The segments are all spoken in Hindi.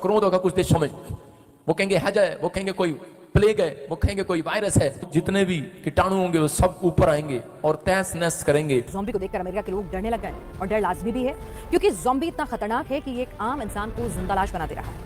क्रोध होगा कुछ देशों में, वो कहेंगे हैज है, वो कहेंगे कोई प्लेग है, वो कहेंगे कोई वायरस है, जितने भी कीटाणु होंगे वो सब ऊपर आएंगे और तहस नहस करेंगे। ज़ॉम्बी को देखकर अमेरिका के लोग डरने लग गए और डर लाजमी भी है क्योंकि ज़ॉम्बी इतना खतरनाक है कि ये एक आम इंसान को जिंदा लाश बना दे रहा है।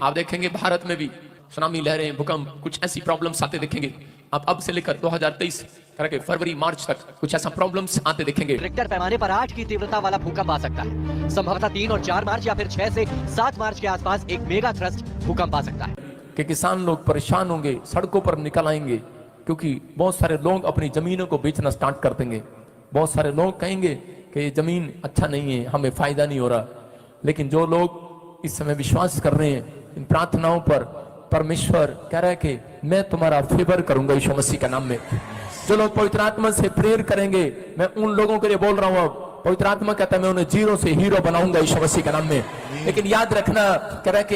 आप देखेंगे भारत में भी सुनामी लहरें, भूकंप, कुछ ऐसी प्रॉब्लम्स आते देखेंगे। आप अब से लेकर 2023 करके फरवरी मार्च तक कुछ ऐसा प्रॉब्लम्स आते देखेंगे। रिक्टर पैमाने पर 8 की तीव्रता वाला भूकंप आ सकता है। संभवतः 3 और 4 मार्च या फिर 6 से 7 मार्च के आसपास एक मेगा थ्रस्ट भूकंप आ सकता है कि किसान लोग परेशान होंगे, सड़कों पर निकल आएंगे, क्योंकि बहुत सारे लोग अपनी जमीनों को बेचना स्टार्ट कर देंगे। बहुत सारे लोग कहेंगे कि ये जमीन अच्छा नहीं है, हमें फायदा नहीं हो रहा। लेकिन जो लोग इस समय विश्वास कर रहे हैं इन प्रार्थनाओं पर, परमेश्वर कह रहा है कि मैं तुम्हारा फेवर करूंगा यीशु मसीह के नाम में। जो लोग पवित्र आत्मा से प्रेयर करेंगे, मैं उन लोगों के लिए बोल रहा हूं, अब पवित्र आत्मा कहता है मैं उन्हें जीरो से हीरो बनाऊंगा यीशु मसीह के नाम में। लेकिन याद रखना, कह रहा है कि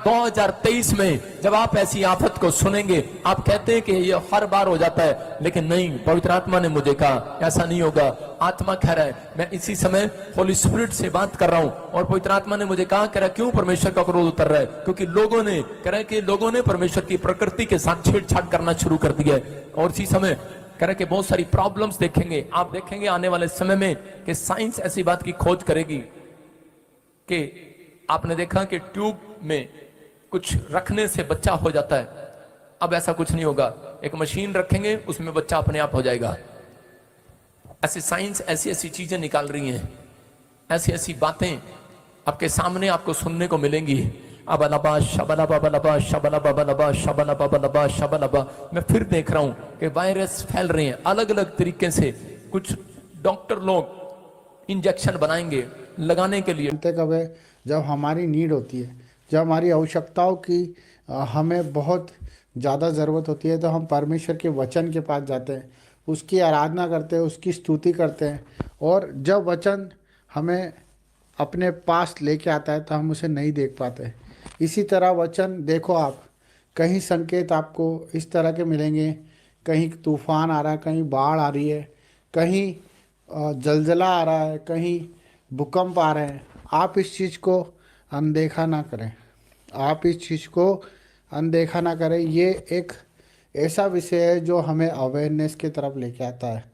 2023 में जब आप ऐसी आफत को सुनेंगे, आप कहते हैं कि ये हर बार हो जाता है, लेकिन नहीं, पवित्र आत्मा ने मुझे कहा ऐसा नहीं होगा। आत्मा कह रहा है, मैं इसी समय होली स्पिरिट से बात कर रहा हूं और पवित्र आत्मा ने मुझे कहा, कह रहा है क्यों परमेश्वर का क्रोध उतर रहा है, क्योंकि लोगों ने, कह रहा है कि लोगों ने परमेश्वर की प्रकृति के साथ छेड़छाड़ करना शुरू कर दिया है। और इसी समय कह रहे कि बहुत सारी प्रॉब्लम्स देखेंगे। आप देखेंगे आने वाले समय में कि साइंस ऐसी बात की खोज करेगी कि आपने देखा कि ट्यूब में कुछ रखने से बच्चा हो जाता है, अब ऐसा कुछ नहीं होगा, एक मशीन रखेंगे उसमें बच्चा अपने आप हो जाएगा। ऐसी साइंस ऐसी ऐसी चीजें निकाल रही हैं, ऐसी ऐसी बातें आपके सामने आपको सुनने को मिलेंगी। अबलबा शबलबा बलबा शबलबा बलबा शबलबा बलबा शबलबा। मैं फिर देख रहा हूं कि वायरस फैल रहे हैं अलग अलग तरीके से। कुछ डॉक्टर लोग इंजेक्शन बनाएंगे लगाने के लिए। कब है जब हमारी नीड होती है, जब हमारी आवश्यकताओं की हमें बहुत ज़्यादा ज़रूरत होती है, तो हम परमेश्वर के वचन के पास जाते हैं, उसकी आराधना करते हैं, उसकी स्तुति करते हैं। और जब वचन हमें अपने पास लेके आता है तो हम उसे नहीं देख पाते। इसी तरह वचन देखो, आप कहीं संकेत आपको इस तरह के मिलेंगे, कहीं तूफान आ रहा है, कहीं बाढ़ आ रही है, कहीं जलजला आ रहा है, कहीं भूकंप आ रहे हैं। आप इस चीज़ को अनदेखा ना करें, आप इस चीज़ को अनदेखा ना करें। ये एक ऐसा विषय है जो हमें अवेयरनेस की तरफ लेके आता है,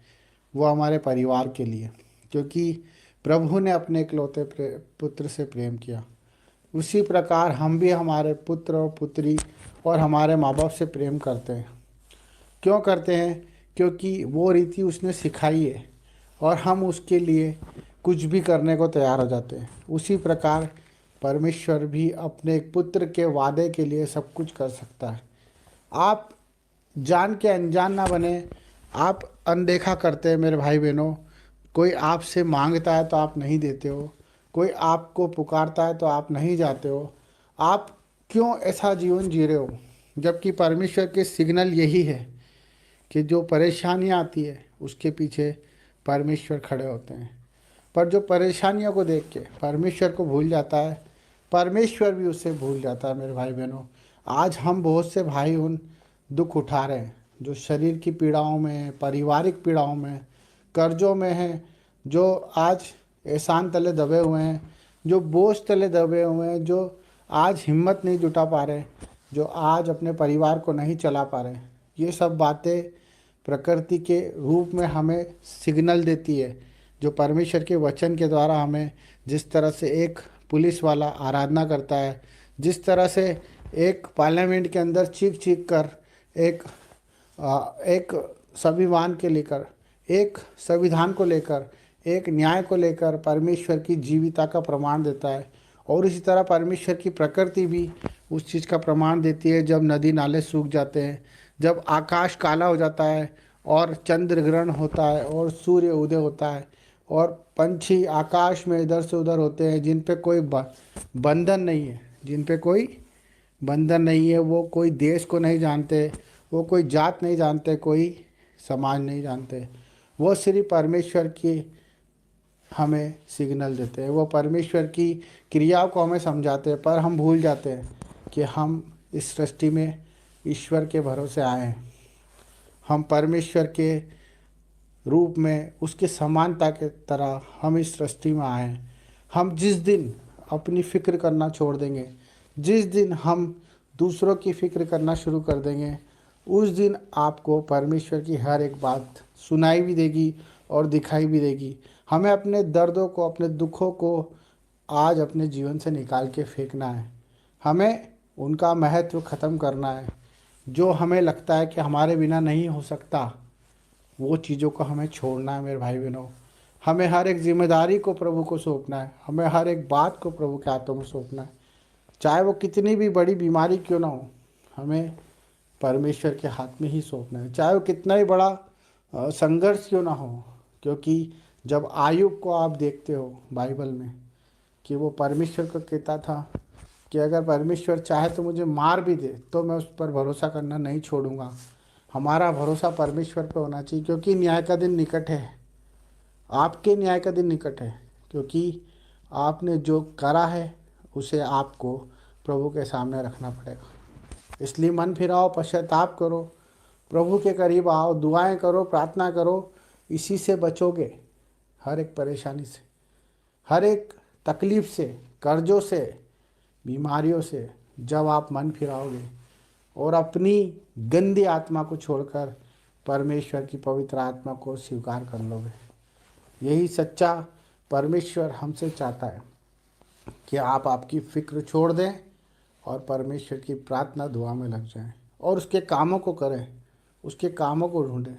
वो हमारे परिवार के लिए, क्योंकि प्रभु ने अपने इकलौते पुत्र से प्रेम किया, उसी प्रकार हम भी हमारे पुत्र और पुत्री और हमारे माँ बाप से प्रेम करते हैं। क्यों करते हैं? क्योंकि वो रीति उसने सिखाई है और हम उसके लिए कुछ भी करने को तैयार हो जाते हैं। उसी प्रकार परमेश्वर भी अपने एक पुत्र के वादे के लिए सब कुछ कर सकता है। आप जान के अनजान ना बने, आप अनदेखा करते हैं मेरे भाई बहनों। कोई आपसे मांगता है तो आप नहीं देते हो, कोई आपको पुकारता है तो आप नहीं जाते हो। आप क्यों ऐसा जीवन जी रहे हो? जबकि परमेश्वर के सिग्नल यही है कि जो परेशानियाँ आती है उसके पीछे परमेश्वर खड़े होते हैं। पर जो परेशानियों को देख के परमेश्वर को भूल जाता है, परमेश्वर भी उससे भूल जाता है। मेरे भाई बहनों, आज हम बहुत से भाई उन दुख उठा रहे हैं जो शरीर की पीड़ाओं में, पारिवारिक पीड़ाओं में, कर्जों में हैं, जो आज एहसान तले दबे हुए हैं, जो बोझ तले दबे हुए हैं, जो आज हिम्मत नहीं जुटा पा रहे, जो आज अपने परिवार को नहीं चला पा रहे। ये सब बातें प्रकृति के रूप में हमें सिग्नल देती है, जो परमेश्वर के वचन के द्वारा हमें, जिस तरह से एक पुलिस वाला आराधना करता है, जिस तरह से एक पार्लियामेंट के अंदर चीख चीख कर एक संविधान के लेकर, एक संविधान को लेकर, एक न्याय को लेकर परमेश्वर की जीविता का प्रमाण देता है। और इसी तरह परमेश्वर की प्रकृति भी उस चीज़ का प्रमाण देती है। जब नदी नाले सूख जाते हैं, जब आकाश काला हो जाता है और चंद्र ग्रहण होता है और सूर्य उदय होता है और पंछी आकाश में इधर से उधर होते हैं, जिन पे कोई बंधन नहीं है, जिन पे कोई बंधन नहीं है, वो कोई देश को नहीं जानते, वो कोई जात नहीं जानते, कोई समाज नहीं जानते, वो सिर्फ परमेश्वर की हमें सिग्नल देते हैं, वो परमेश्वर की क्रियाओं को हमें समझाते हैं। पर हम भूल जाते हैं कि हम इस सृष्टि में ईश्वर के भरोसे आए हैं। हम परमेश्वर के रूप में, उसके समानता के तरह हम इस सृष्टि में आए हैं। हम जिस दिन अपनी फ़िक्र करना छोड़ देंगे, जिस दिन हम दूसरों की फ़िक्र करना शुरू कर देंगे, उस दिन आपको परमेश्वर की हर एक बात सुनाई भी देगी और दिखाई भी देगी। हमें अपने दर्दों को, अपने दुखों को आज अपने जीवन से निकाल के फेंकना है। हमें उनका महत्व ख़त्म करना है। जो हमें लगता है कि हमारे बिना नहीं हो सकता, वो चीज़ों को हमें छोड़ना है मेरे भाई बहनों। हमें हर एक जिम्मेदारी को प्रभु को सौंपना है। हमें हर एक बात को प्रभु के हाथों में सौंपना है, चाहे वो कितनी भी बड़ी बीमारी क्यों ना हो, हमें परमेश्वर के हाथ में ही सौंपना है। चाहे वो कितना ही बड़ा संघर्ष क्यों ना हो, क्योंकि जब आयुब को आप देखते हो बाइबल में कि वो परमेश्वर को कहता था कि अगर परमेश्वर चाहे तो मुझे मार भी दे तो मैं उस पर भरोसा करना नहीं छोड़ूंगा। हमारा भरोसा परमेश्वर पर होना चाहिए, क्योंकि न्याय का दिन निकट है। आपके न्याय का दिन निकट है, क्योंकि आपने जो करा है उसे आपको प्रभु के सामने रखना पड़ेगा। इसलिए मन फिराओ, पश्चाताप करो, प्रभु के करीब आओ, दुआएं करो, प्रार्थना करो। इसी से बचोगे, हर एक परेशानी से, हर एक तकलीफ से, कर्जों से, बीमारियों से। जब आप मन फिराओगे और अपनी गंदी आत्मा को छोड़कर परमेश्वर की पवित्र आत्मा को स्वीकार कर लोगे, यही सच्चा परमेश्वर हमसे चाहता है कि आप आपकी फ़िक्र छोड़ दें और परमेश्वर की प्रार्थना दुआ में लग जाएं और उसके कामों को करें, उसके कामों को ढूंढें।